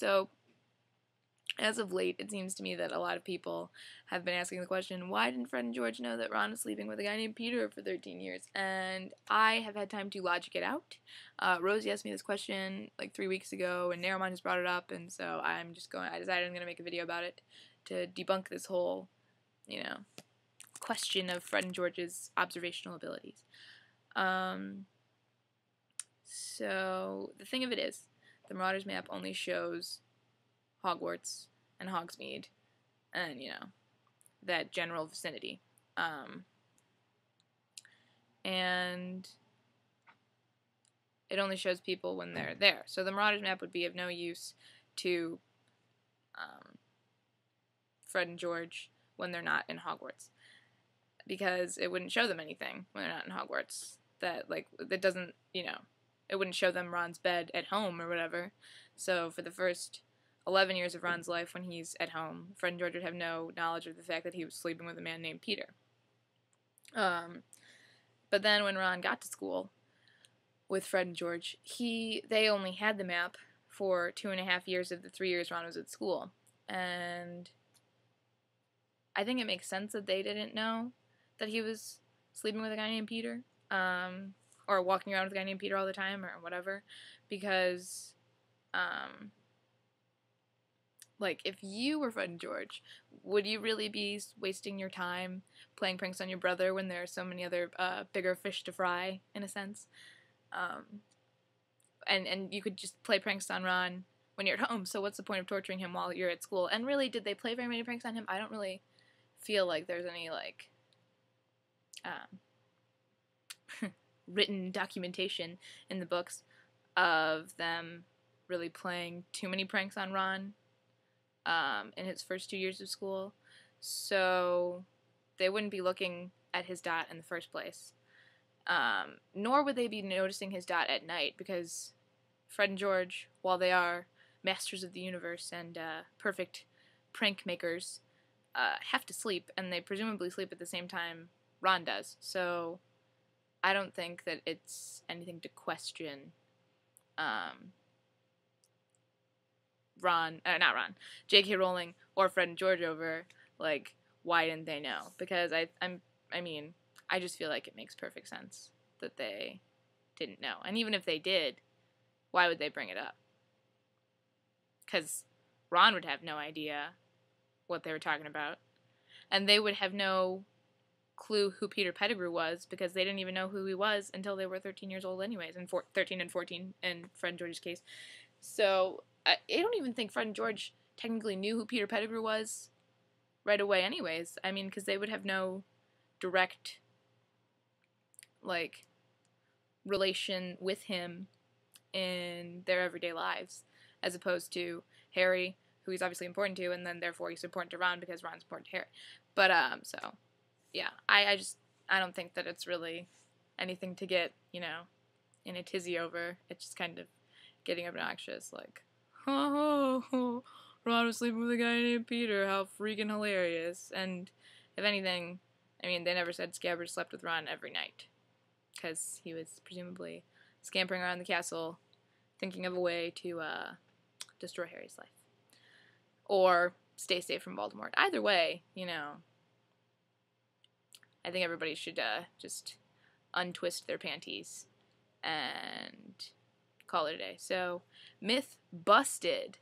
So, as of late, it seems to me that a lot of people have been asking the question, why didn't Fred and George know that Ron was sleeping with a guy named Peter for 13 years? And I have had time to logic it out. Rosie asked me this question like 3 weeks ago, and Narrowmine has brought it up, and so I decided I'm going to make a video about it to debunk this whole, question of Fred and George's observational abilities. So, the thing of it is, the Marauders map only shows Hogwarts and Hogsmeade and, that general vicinity. And it only shows people when they're there. So the Marauders map would be of no use to Fred and George when they're not in Hogwarts, because it wouldn't show them anything when they're not in Hogwarts. That doesn't, it wouldn't show them Ron's bed at home or whatever. So for the first 11 years of Ron's life when he's at home, Fred and George would have no knowledge of the fact that he was sleeping with a man named Peter. But then when Ron got to school with Fred and George, they only had the map for 2.5 years of the 3 years Ron was at school. And I think it makes sense that they didn't know that he was sleeping with a guy named Peter, or walking around with a guy named Peter all the time, or whatever, because, if you were Fred and George, would you really be wasting your time playing pranks on your brother when there are so many other bigger fish to fry, in a sense? And you could just play pranks on Ron when you're at home, so what's the point of torturing him while you're at school? And really, did they play very many pranks on him? I don't really feel like there's any, written documentation in the books of them really playing too many pranks on Ron in his first 2 years of school, so they wouldn't be looking at his dot in the first place. Nor would they be noticing his dot at night, because Fred and George, while they are masters of the universe and perfect prank makers, have to sleep, and they presumably sleep at the same time Ron does. So I don't think that it's anything to question J.K. Rowling or Fred and George over, why didn't they know? Because I just feel like it makes perfect sense that they didn't know. And even if they did, why would they bring it up? Because Ron would have no idea what they were talking about. And they would have no clue who Peter Pettigrew was, because they didn't even know who he was until they were 13 years old anyways, and 13 and 14 in Fred and George's case. So I don't even think Fred and George technically knew who Peter Pettigrew was right away anyways. I mean, because they would have no direct, relation with him in their everyday lives, as opposed to Harry, who he's obviously important to, and then therefore he's important to Ron because Ron's important to Harry. But, so, yeah, I don't think that it's really anything to get, in a tizzy over. It's just kind of getting obnoxious, oh, Ron was sleeping with a guy named Peter, how freaking hilarious. And if anything, they never said Scabbers slept with Ron every night, because he was presumably scampering around the castle thinking of a way to destroy Harry's life, or stay safe from Voldemort. Either way, I think everybody should just untwist their panties and call it a day. So, myth busted.